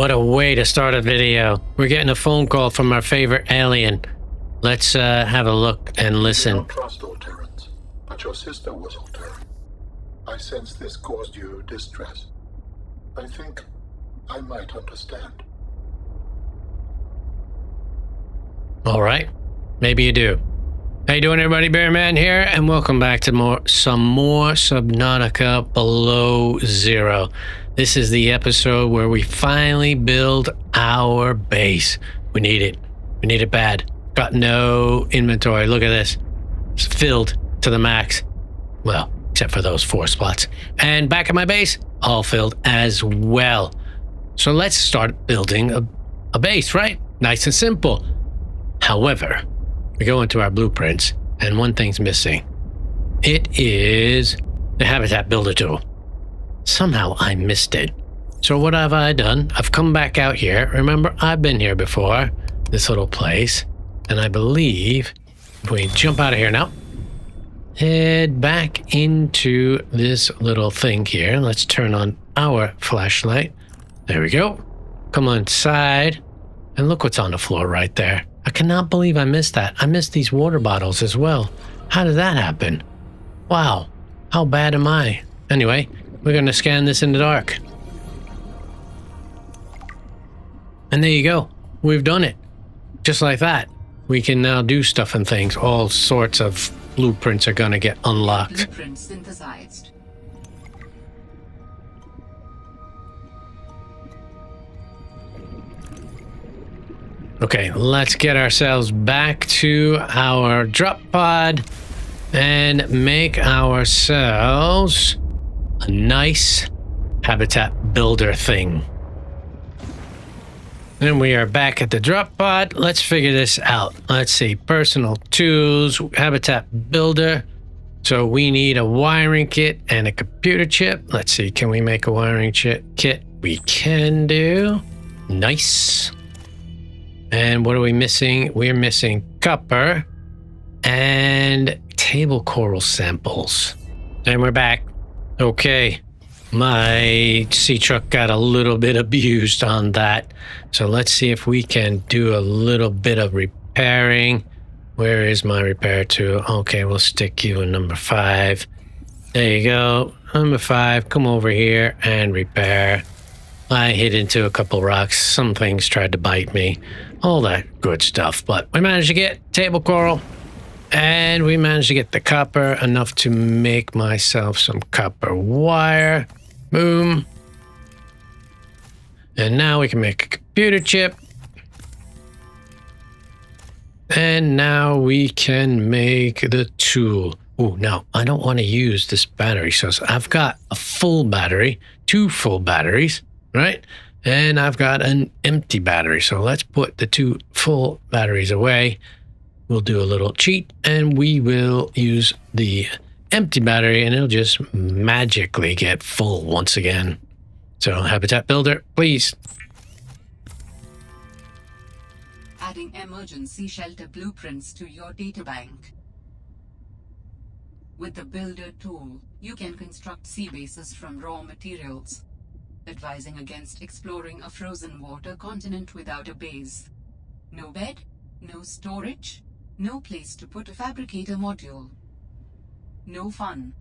What a way to start a video. We're getting a phone call from our favorite alien. Let's have a look and listen. I don't trust all Terrans, but your sister was all Terran. I sense this caused you distress. I think I might understand. All right, maybe you do. How you doing, everybody? Beerman here, and welcome back to some more Subnautica Below Zero. This is the episode where we finally build our base. We need it. We need it bad. Got no inventory. Look at this. It's filled to the max. Well, except for those 4 spots. And back at my base, all filled as well. So let's start building a base, right? Nice and simple. However, we go into our blueprints, and one thing's missing. It is the habitat builder tool. Somehow I missed it. So what have I done? I've come back out here. Remember, I've been here before, this little place. And I believe if we jump out of here now, head back into this little thing here. Let's turn on our flashlight. There we go. Come inside, and look what's on the floor right there. I cannot believe I missed that. I missed these water bottles as well. How did that happen? Wow, how bad am I? Anyway, we're gonna scan this in the dark. And there you go. We've done it. Just like that. We can now do stuff and things. All sorts of blueprints are gonna get unlocked. Blueprint synthesized. Okay, let's get ourselves back to our drop pod and make ourselves a nice habitat builder thing. And we are back at the drop pod. Let's figure this out. Let's see, personal tools, habitat builder. So we need a wiring kit and a computer chip. Let's see, can we make a wiring kit? We can do. Nice. And what are we missing? We're missing copper and table coral samples. And we're back. Okay. My sea truck got a little bit abused on that. So let's see if we can do a little bit of repairing. Where is my repair tool? Okay, we'll stick you in number 5. There you go. Number 5, come over here and repair. I hit into a couple rocks. Some things tried to bite me. All that good stuff. But we managed to get table coral. And we managed to get the copper, enough to make myself some copper wire. Boom. And now we can make a computer chip. And now we can make the tool. Oh, now I don't want to use this battery. So I've got a full battery, 2 full batteries. Right? And I've got an empty battery. So let's put the 2 full batteries away. We'll do a little cheat and we will use the empty battery and it'll just magically get full once again. So habitat builder, please. Adding emergency shelter blueprints to your databank. With the builder tool, you can construct sea bases from raw materials. Advising against exploring a frozen water continent without a base. No bed, no storage, no place to put a fabricator module. No fun.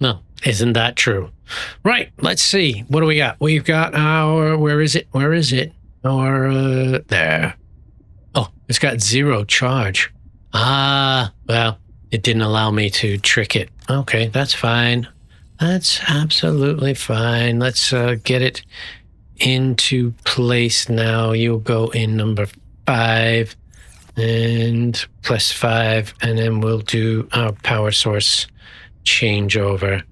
No, isn't that true? Right, let's see. What do we got? We've got our, where is it? Our, there. Oh, it's got 0 charge. Ah, well, it didn't allow me to trick it. Okay, that's fine. That's absolutely fine. Let's get it into place now. You'll go in number 5 and +5, and then we'll do our power source changeover.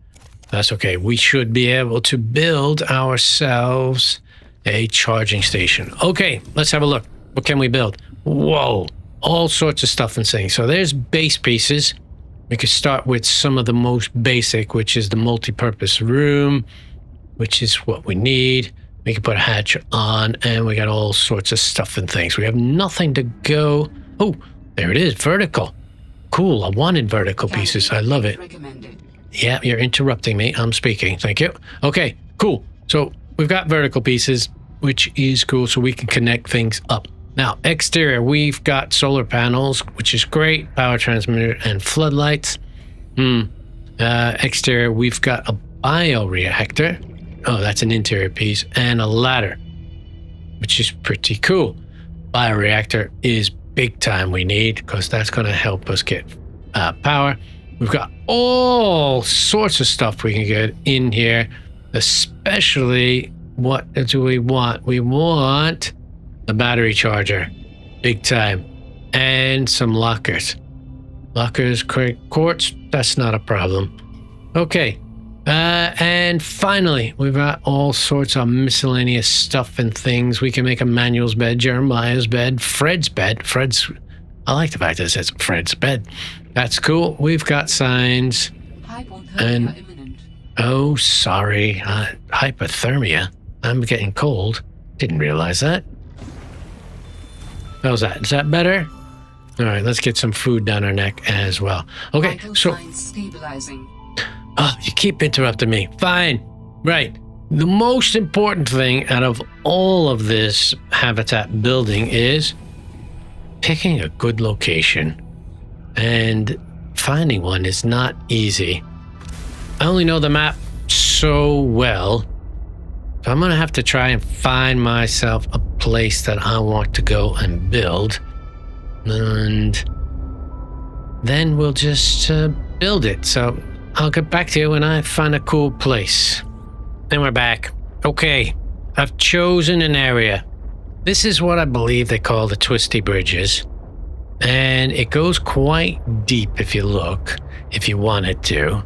That's okay. We should be able to build ourselves a charging station. Okay, let's have a look. What can we build? Whoa, all sorts of stuff and things. So there's base pieces. We could start with some of the most basic, which is the multi-purpose room, which is what we need. We can put a hatch on, and we got all sorts of stuff and things. We have nothing to go. Oh, there it is, vertical. Cool, I wanted vertical pieces. I love it. Yeah, you're interrupting me. I'm speaking. Thank you. Okay, cool. So we've got vertical pieces, which is cool, so we can connect things up. Now, exterior, we've got solar panels, which is great, power transmitter and floodlights. Exterior, we've got a bioreactor. Oh, that's an interior piece, and a ladder, which is pretty cool. Bioreactor is big time we need, because that's going to help us get power. We've got all sorts of stuff we can get in here, especially what do we want? We want a battery charger, big time, and some lockers. Lockers, quartz, that's not a problem. Okay, and finally, we've got all sorts of miscellaneous stuff and things. We can make a Manuel's bed, Jeremiah's bed, Fred's bed. I like the fact that it says Fred's bed. That's cool. We've got signs. Hypothermia imminent. Oh, sorry. Hypothermia. I'm getting cold. Didn't realize that. How's that? Is that better? All right, let's get some food down our neck as well. Okay, Vital so... signs stabilizing. Oh, you keep interrupting me. Fine. Right. The most important thing out of all of this habitat building is picking a good location. And finding one is not easy. I only know the map so well, so I'm going to have to try and find myself a place that I want to go and build. And then we'll just build it. So I'll get back to you when I find a cool place. Then we're back. Okay, I've chosen an area. This is what I believe they call the Twisty Bridges. And it goes quite deep if you look, if you want it to.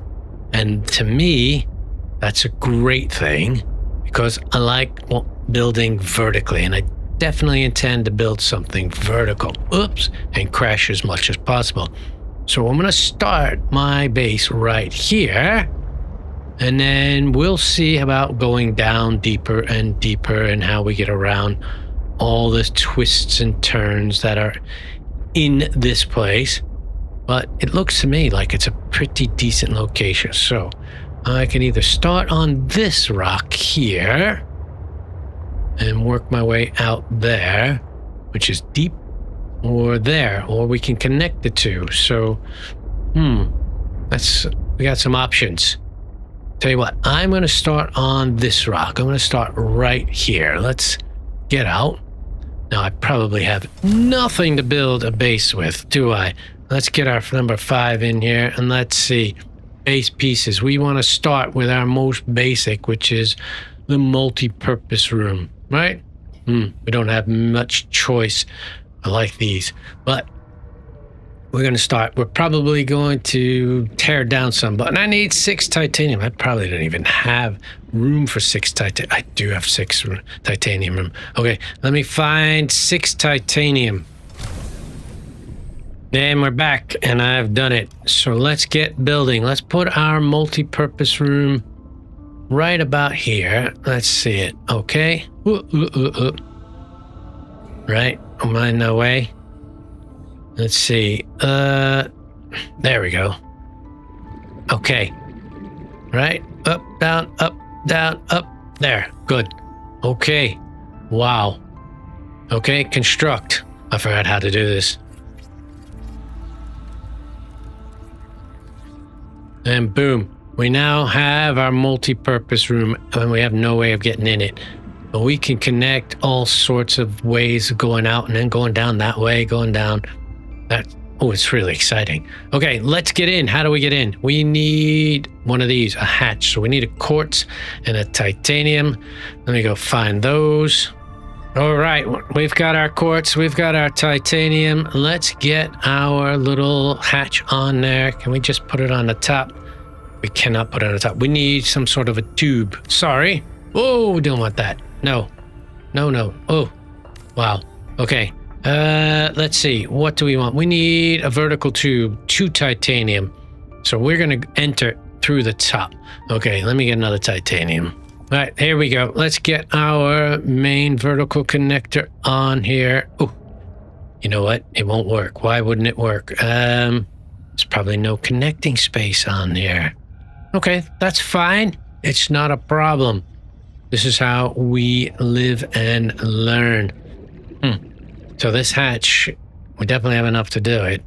And to me, that's a great thing because I like building vertically, and I definitely intend to build something vertical. Oops, and crash as much as possible. So I'm going to start my base right here, and then we'll see about going down deeper and deeper and how we get around all the twists and turns that are in this place. But it looks to me like it's a pretty decent location. So I can either start on this rock here and work my way out there, which is deep, or there, or we can connect the two. So, we got some options. Tell you what, I'm going to start on this rock. I'm going to start right here. Let's get out. Now, I probably have nothing to build a base with, do I? Let's get our number 5 in here, and let's see. Base pieces. We want to start with our most basic, which is the multi-purpose room, right? We don't have much choice. I like these, but we're going to start. We're probably going to tear down some, but I need 6 titanium. I probably don't even have room for 6 titanium. I do have 6 titanium room. Okay, let me find 6 titanium. And we're back, and I've done it. So let's get building. Let's put our multi-purpose room right about here. Let's see it. Okay. Right. Am I in the way? Let's see. There we go. Okay. Right. Up, down, up, there. Good. Okay. Wow. Okay. Construct. I forgot how to do this. And boom, we now have our multi-purpose room, and we have no way of getting in it. But we can connect all sorts of ways of going out and then going down that way, going down. Oh, it's really exciting. Okay, let's get in. How do we get in? We need one of these, a hatch. So we need a quartz and a titanium. Let me go find those. All right, we've got our quartz, we've got our titanium. Let's get our little hatch on there. Can we just put it on the top? We cannot put it on the top. We need some sort of a tube. Sorry. Oh, we don't want that. No. Oh, wow. Okay. Let's see. What do we want? We need a vertical tube, 2 titanium. So we're going to enter through the top. Okay, let me get another titanium. All right, here we go. Let's get our main vertical connector on here. Oh, you know what? It won't work. Why wouldn't it work? There's probably no connecting space on here. Okay, that's fine. It's not a problem. This is how we live and learn. So this hatch, we definitely have enough to do it.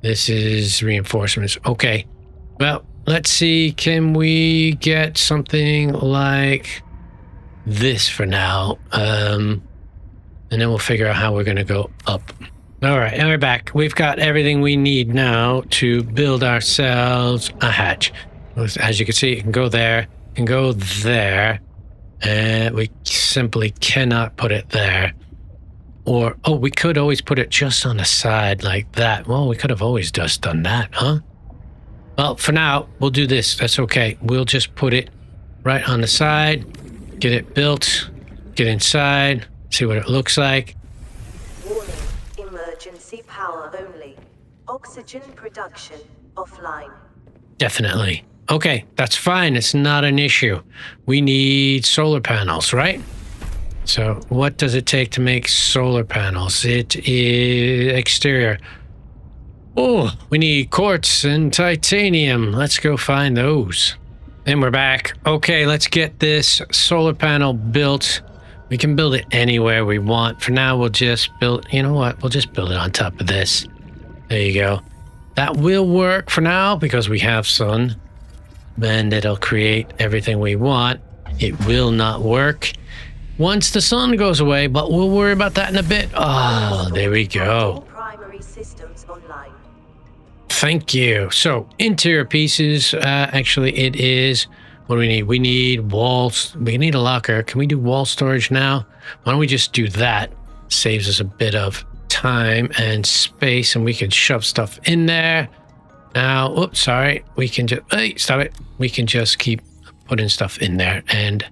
This is reinforcements. Okay. Well, let's see. Can we get something like this for now? And then we'll figure out how we're going to go up. All right, and we're back. We've got everything we need now to build ourselves a hatch. As you can see, it can go there, it can go there, and we simply cannot put it there. Or, oh, we could always put it just on the side like that. Well, we could have always just done that, huh? Well, for now, we'll do this. That's okay. We'll just put it right on the side, get it built, get inside, see what it looks like. Warning, emergency power only. Oxygen production offline. Definitely. Okay, that's fine. It's not an issue. We need solar panels, right? So what does it take to make solar panels? It is exterior. Oh, we need quartz and titanium. Let's go find those. And we're back. Okay, let's get this solar panel built. We can build it anywhere we want. For now, we'll just build, you know what? We'll just build it on top of this. There you go. That will work for now because we have sun. And it'll create everything we want. It will not work once the sun goes away, but we'll worry about that in a bit. Oh, there we go. Primary systems online. Thank you. So, interior pieces, actually it is, what do we need? We need walls. We need a locker. Can we do wall storage now? Why don't we just do that? Saves us a bit of time and space, and we can shove stuff in there. Now, oops, sorry. We can just, hey, stop it. We can just keep putting stuff in there and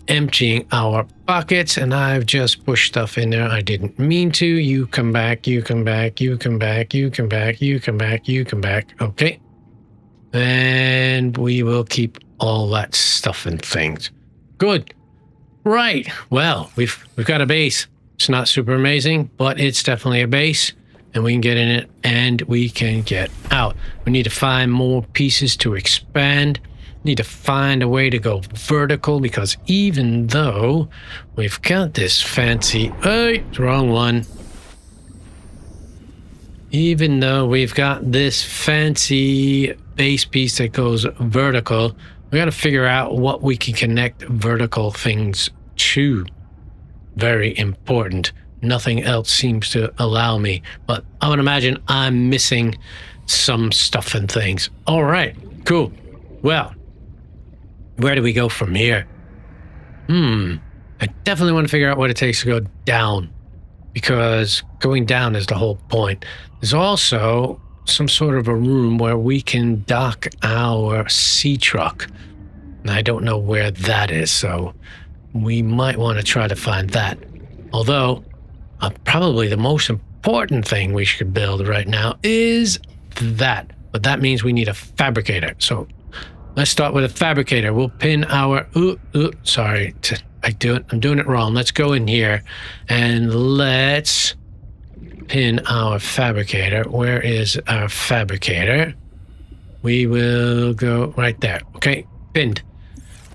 emptying our buckets, and I've just pushed stuff in there. I didn't mean to. You come back, you come back, you come back, you come back, you come back, you come back. Okay. And we will keep all that stuff and things. Good. Right. Well, we've got a base. It's not super amazing, but it's definitely a base, and we can get in it and we can get out. We need to find more pieces to expand. Need to find a way to go vertical, because even though we've got this fancy, hey, wrong one. Even though we've got this fancy base piece that goes vertical, we got to figure out what we can connect vertical things to. Very important. Nothing else seems to allow me, but I would imagine I'm missing some stuff and things. All right, cool. Well, where do we go from here? I definitely want to figure out what it takes to go down, because going down is the whole point. There's also some sort of a room where we can dock our sea truck. And I don't know where that is, so we might want to try to find that. Although, probably the most important thing we should build right now is that. But that means we need a fabricator. So let's start with a fabricator. We'll pin our, sorry, I'm doing it wrong. Let's go in here and let's pin our fabricator. Where is our fabricator? We will go right there. Okay, pinned.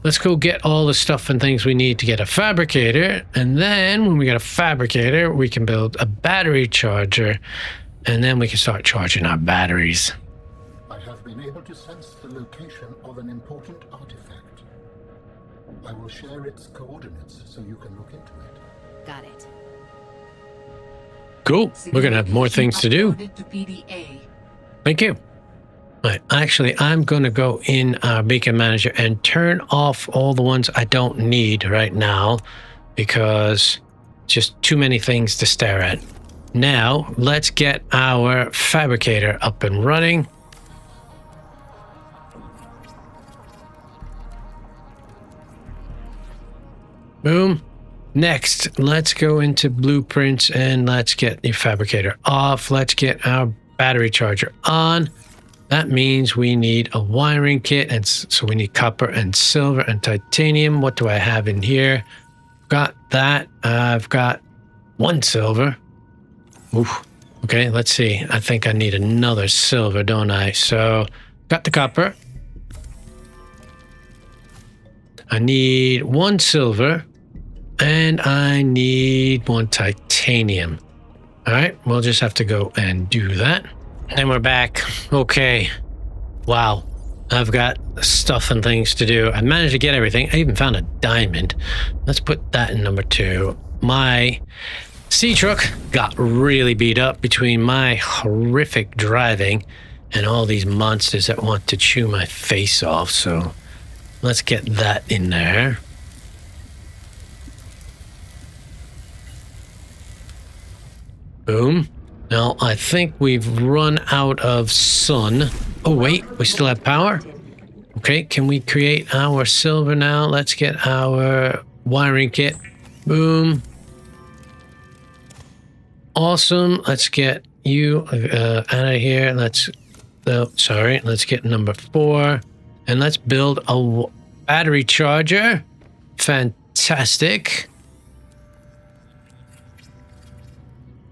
Let's go get all the stuff and things we need to get a fabricator. And then when we get a fabricator, we can build a battery charger, and then we can start charging our batteries. I have been able to sense the location of an important artifact. I will share its coordinates so you can look into it. Got it. Cool. We're going to have more things to do. To PDA. Thank you. Right. Actually, I'm going to go in our beacon manager and turn off all the ones I don't need right now, because just too many things to stare at. Now, let's get our fabricator up and running. Boom. Next, let's go into blueprints and let's get the fabricator off. Let's get our battery charger on. That means we need a wiring kit, and so we need copper and silver and titanium. What do I have in here? Got that. I've got 1 silver. Oof. Okay, let's see. I think I need another silver, don't I? So, got the copper. I need 1 silver, and I need 1 titanium. All right, we'll just have to go and do that. And we're back. Okay. Wow. I've got stuff and things to do. I managed to get everything. I even found a diamond. Let's put that in number 2. My sea truck got really beat up between my horrific driving and all these monsters that want to chew my face off. So let's get that in there. Boom. Now, I think we've run out of sun. Oh, wait, we still have power? Okay, can we create our silver now? Let's get our wiring kit. Boom. Awesome. Let's get you out of here. Let's get number 4. And let's build a battery charger. Fantastic.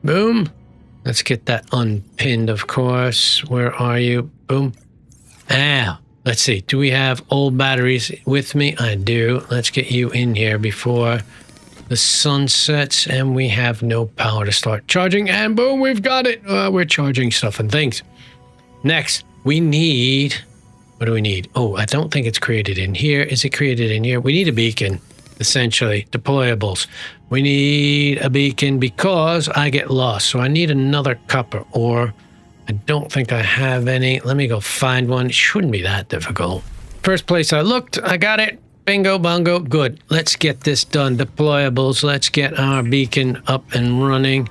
Boom. Let's get that unpinned, of course. Where are you? Boom. Let's see. Do we have old batteries with me? I do. Let's get you in here before the sun sets, and we have no power to start charging. And boom, we've got it. We're charging stuff and things. Next, we need... What do we need? Oh, I don't think it's created in here. Is it created in here? We need a beacon, essentially. Deployables. We need a beacon because I get lost. So I need another copper ore. I don't think I have any. Let me go find one. It shouldn't be that difficult. First place I looked, I got it. Bingo, bongo. Good. Let's get this done. Deployables. Let's get our beacon up and running.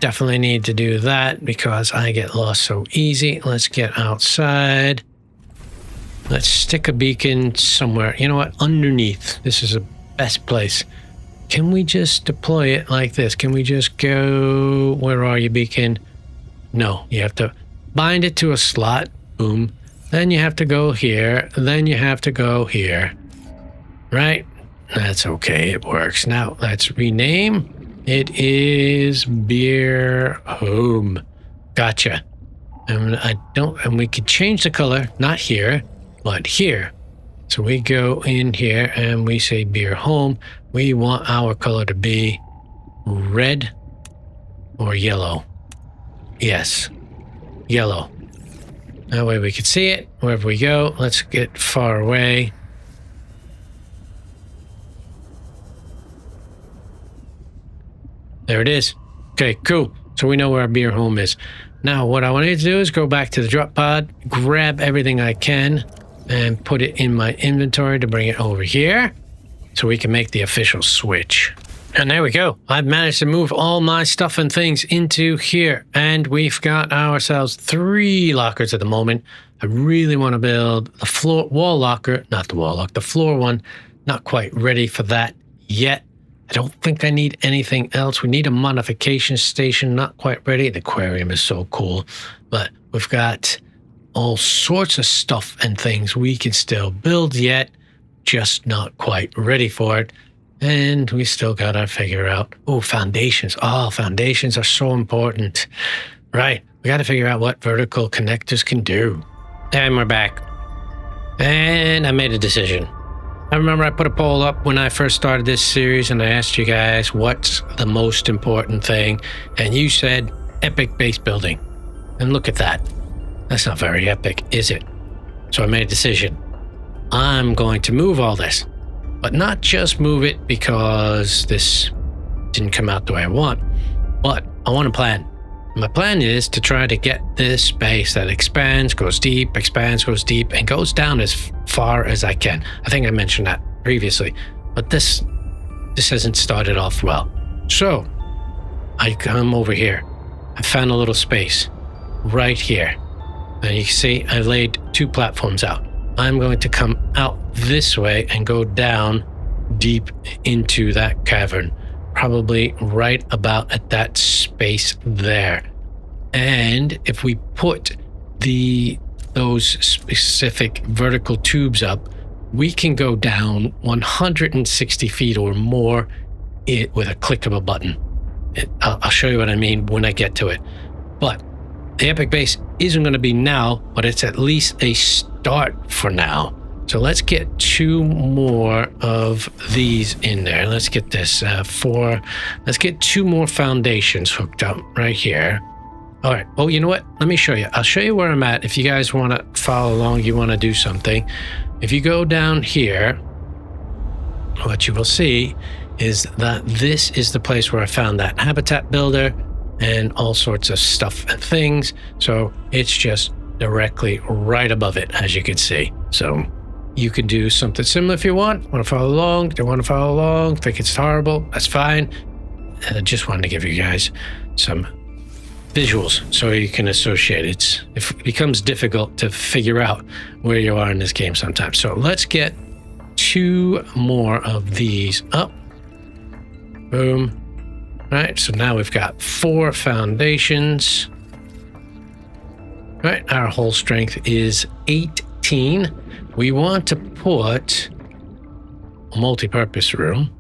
Definitely need to do that because I get lost so easy. Let's get outside. Let's stick a beacon somewhere. You know what? Underneath. This is the best place. Can we just deploy it like this? Can we just go... Where are you, beacon? No, you have to bind it to a slot. Boom. Then you have to go here. Then you have to go here. Right? That's okay. It works. Now, let's rename. It is Beer Home. Gotcha. And we could change the color. Not here, but here. So we go in here and we say Beer Home. We want our color to be red or yellow. Yes, yellow. That way we can see it wherever we go. Let's get far away. There it is. Okay, cool. So we know where our Beer Home is. Now, what I want to do is go back to the drop pod, grab everything I can, and put it in my inventory to bring it over here so we can make the official switch. And there we go. I've managed to move all my stuff and things into here, and we've got ourselves 3 lockers at the moment. I really want to build the floor wall locker, not the wall lock, the floor one. Not quite ready for that yet. I don't think I need anything else. We need a modification station, not quite ready. The aquarium is so cool, but we've got all sorts of stuff and things we can still build yet, just not quite ready for it. And we still got to figure out, foundations. Oh, foundations are so important. Right, we got to figure out what vertical connectors can do. And we're back. And I made a decision. I remember I put a poll up when I first started this series and I asked you guys what's the most important thing, and you said epic base building. And look at that. That's not very epic, is it? So I made a decision. I'm going to move all this, but not just move it because this didn't come out the way I want, but I want a plan. My plan is to try to get this base that expands, goes deep, expands, goes deep, and goes down as far as I can. I think I mentioned that previously, but this hasn't started off well. So I come over here. I found a little space right here. And you can see I laid 2 platforms out. I'm going to come out this way and go down deep into that cavern. Probably right about at that space there. And if we put those specific vertical tubes up, we can go down 160 feet or more with a click of a button. I'll show you what I mean when I get to it. But the epic base isn't going to be now, but it's at least a start for now. So let's get 2 more of these in there. Let's get this 4. Let's get 2 more foundations hooked up right here. All right. Oh, you know what? Let me show you. I'll show you where I'm at. If you guys want to follow along, you want to do something. If you go down here, what you will see is that this is the place where I found that habitat builder and all sorts of stuff and things. So it's just directly right above it, as you can see. So you can do something similar if you want. Want to follow along? Don't want to follow along? Think it's horrible? That's fine. And I just wanted to give you guys some visuals so you can associate it. It becomes difficult to figure out where you are in this game sometimes. So let's get 2 more of these up. Boom. All right, so now we've got 4 foundations. All right, our whole strength is 18. We want to put a multi-purpose room.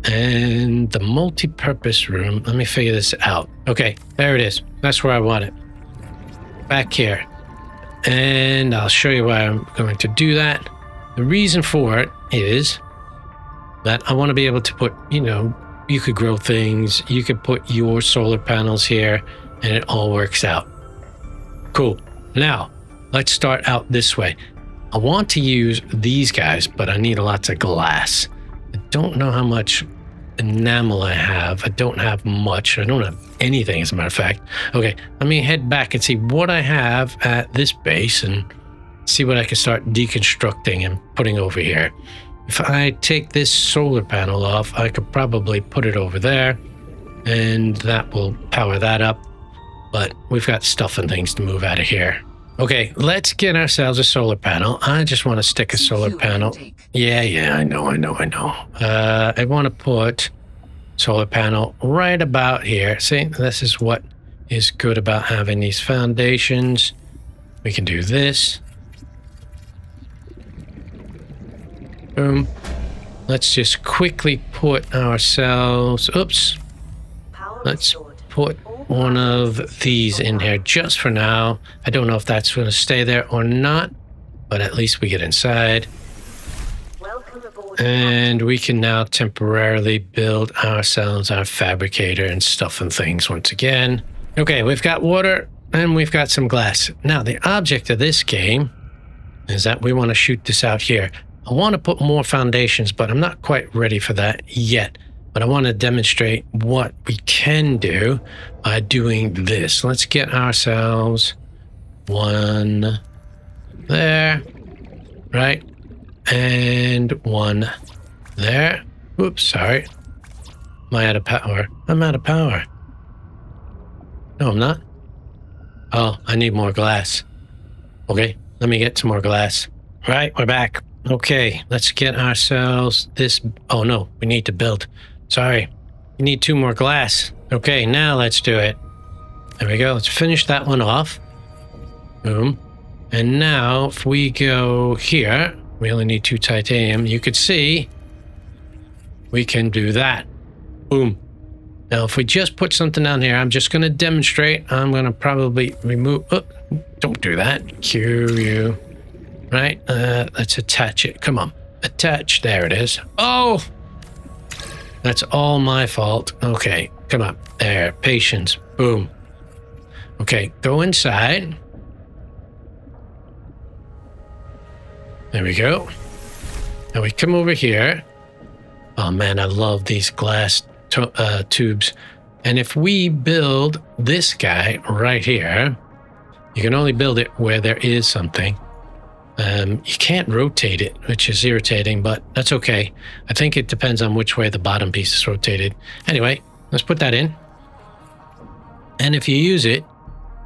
And the multi-purpose room, let me figure this out. Okay, there it is. That's where I want it. Back here. And I'll show you why I'm going to do that. The reason for it is that I want to be able to put, you know, you could grow things, you could put your solar panels here, and it all works out. Cool. Now, let's start out this way. I want to use these guys, but I need lots of glass. I don't know how much enamel I have. I don't have much. I don't have anything, as a matter of fact. Okay, let me head back and see what I have at this base and see what I can start deconstructing and putting over here. If I take this solar panel off, I could probably put it over there, and that will power that up. But we've got stuff and things to move out of here. Okay, let's get ourselves a solar panel. I just want to stick a solar panel. Yeah, I know. I want to put solar panel right about here. See, this is what is good about having these foundations. We can do this. Boom. Let's just quickly put ourselves, oops. Let's put one of these in here just for now. I don't know if that's going to stay there or not, but at least we get inside. And we can now temporarily build ourselves our fabricator and stuff and things once again. Okay, we've got water and we've got some glass. Now, the object of this game is that we want to shoot this out here. I want to put more foundations, but I'm not quite ready for that yet. But I want to demonstrate what we can do by doing this. Let's get ourselves one there, right? And one there. Oops, sorry. Am I out of power? I'm out of power. No, I'm not. Oh, I need more glass. Okay, let me get some more glass. Right, we're back. Okay, let's get ourselves this. Oh no, we need to build. Sorry, we need 2 more glass. Okay, now let's do it. There we go. Let's finish that one off. Boom. And now if we go here, we only need 2 titanium. You could see we can do that. Boom. Now, if we just put something down here, I'm just going to demonstrate. I'm going to probably remove. Oh, don't do that. Cue you. Right. Let's attach it. Come on. Attach. There it is. Oh! That's all my fault. Okay, come on. There, patience. Boom. Okay, go inside. There we go. Now we come over here. Oh man, I love these glass tubes. And if we build this guy right here, you can only build it where there is something. You can't rotate it, which is irritating, but that's okay. I think it depends on which way the bottom piece is rotated. Anyway, let's put that in. And if you use it,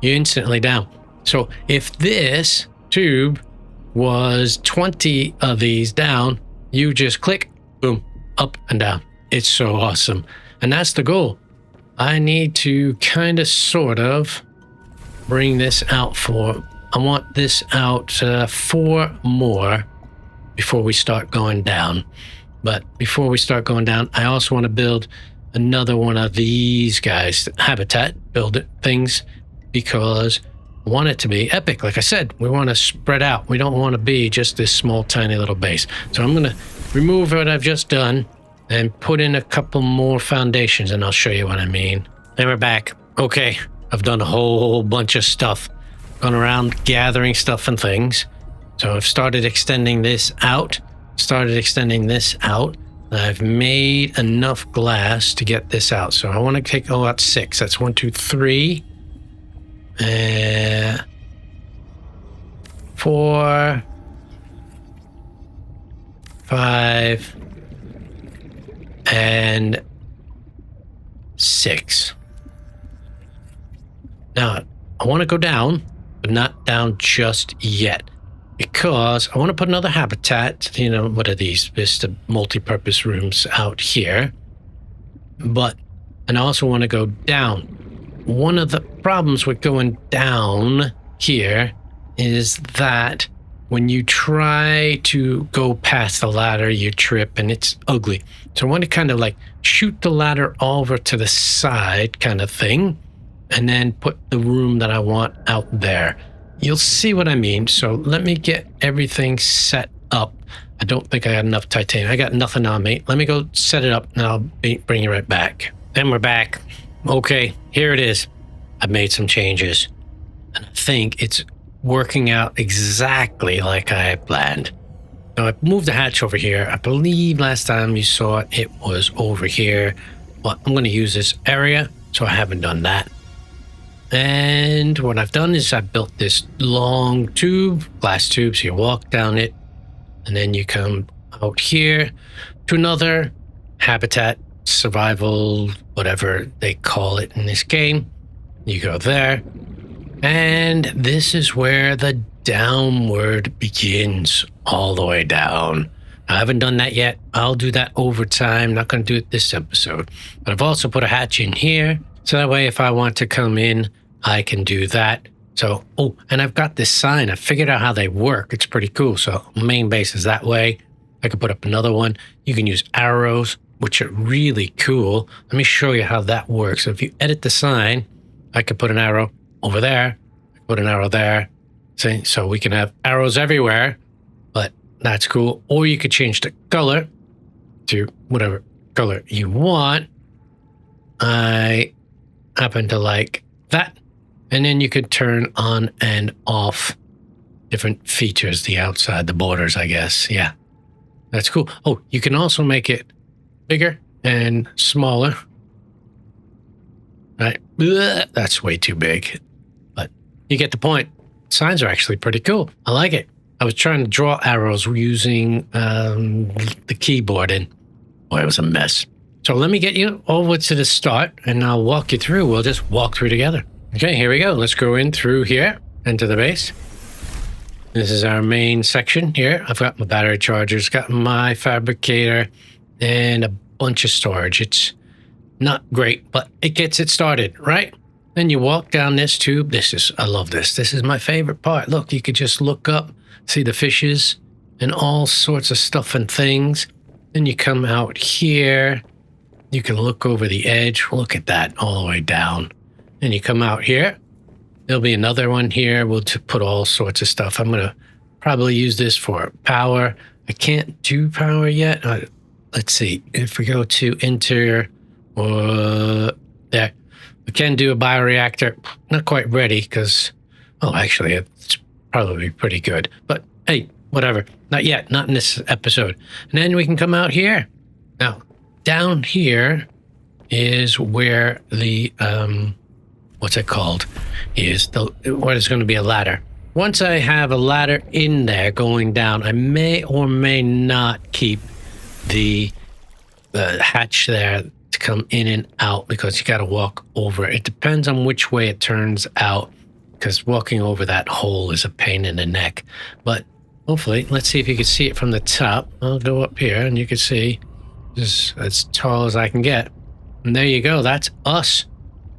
you're instantly down. So if this tube was 20 of these down, you just click, boom, up and down. It's so awesome. And that's the goal. I need to kind of sort of bring this out for... I want this out 4 more before we start going down. But before we start going down, I also want to build another one of these guys, habitat, build things, because I want it to be epic. Like I said, we want to spread out. We don't want to be just this small, tiny little base. So I'm going to remove what I've just done and put in a couple more foundations, and I'll show you what I mean. And we're back. Okay, I've done a whole bunch of stuff. Gone around gathering stuff and things. So I've started extending this out. I've made enough glass to get this out. So I want to take out 6. That's 1, 2, 3. 4, 5, and 6. Now, I want to go down, but not down just yet, because I want to put another habitat. You know, what are these? Just the multi-purpose rooms out here. And I also want to go down. One of the problems with going down here is that when you try to go past the ladder, you trip and it's ugly. So I want to kind of like shoot the ladder over to the side kind of thing, and then put the room that I want out there. You'll see what I mean. So let me get everything set up. I don't think I got enough titanium. I got nothing on me. Let me go set it up and I'll bring you right back. And we're back. Okay, here it is. I've made some changes. And I think it's working out exactly like I planned. Now I moved the hatch over here. I believe last time you saw it, it was over here. But I'm going to use this area, so I haven't done that. And what I've done is I built this long tube, glass tube, so you walk down it, and then you come out here to another habitat, survival, whatever they call it in this game. You go there, and this is where the downward begins, all the way down. I haven't done that yet. I'll do that over time. Not going to do it this episode. But I've also put a hatch in here, so that way if I want to come in, I can do that. So, oh, and I've got this sign. I figured out how they work. It's pretty cool. So main base is that way. I could put up another one. You can use arrows, which are really cool. Let me show you how that works. So if you edit the sign, I could put an arrow over there, put an arrow there. See, so we can have arrows everywhere, but that's cool. Or you could change the color to whatever color you want. I happen to like that. And then you could turn on and off different features, the outside, the borders, I guess. Yeah, that's cool. Oh, you can also make it bigger and smaller. Right? Ugh, that's way too big. But you get the point. Signs are actually pretty cool. I like it. I was trying to draw arrows using the keyboard, and boy, it was a mess. So let me get you over to the start, and I'll walk you through. We'll just walk through together. Okay, here we go. Let's go in through here into the base. This is our main section here. I've got my battery chargers, got my fabricator, and a bunch of storage. It's not great, but it gets it started, right? Then you walk down this tube. I love this. This is my favorite part. Look, you could just look up, see the fishes and all sorts of stuff and things. Then you come out here. You can look over the edge. Look at that all the way down. And you come out here. There'll be another one here. We'll put all sorts of stuff. I'm going to probably use this for power. I can't do power yet. Let's see. If we go to enter, there. We can do a bioreactor. Not quite ready because, well, actually, it's probably pretty good. But hey, whatever. Not yet. Not in this episode. And then we can come out here. Now, down here is where the, what's it called? What is going to be a ladder. Once I have a ladder in there going down, I may or may not keep the hatch there to come in and out because you got to walk over. It depends on which way it turns out because walking over that hole is a pain in the neck. But hopefully, let's see if you can see it from the top. I'll go up here and you can see just as tall as I can get. And there you go. That's us.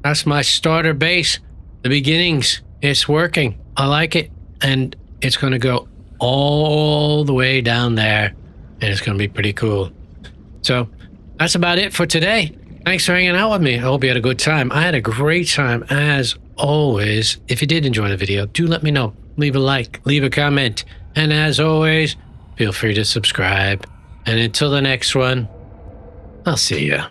That's my starter base. The beginnings. It's working. I like it. And it's going to go all the way down there. And it's going to be pretty cool. So that's about it for today. Thanks for hanging out with me. I hope you had a good time. I had a great time as always, if you did enjoy the video, do let me know. Leave a like, leave a comment, and as always, feel free to subscribe. And until the next one, I'll see ya.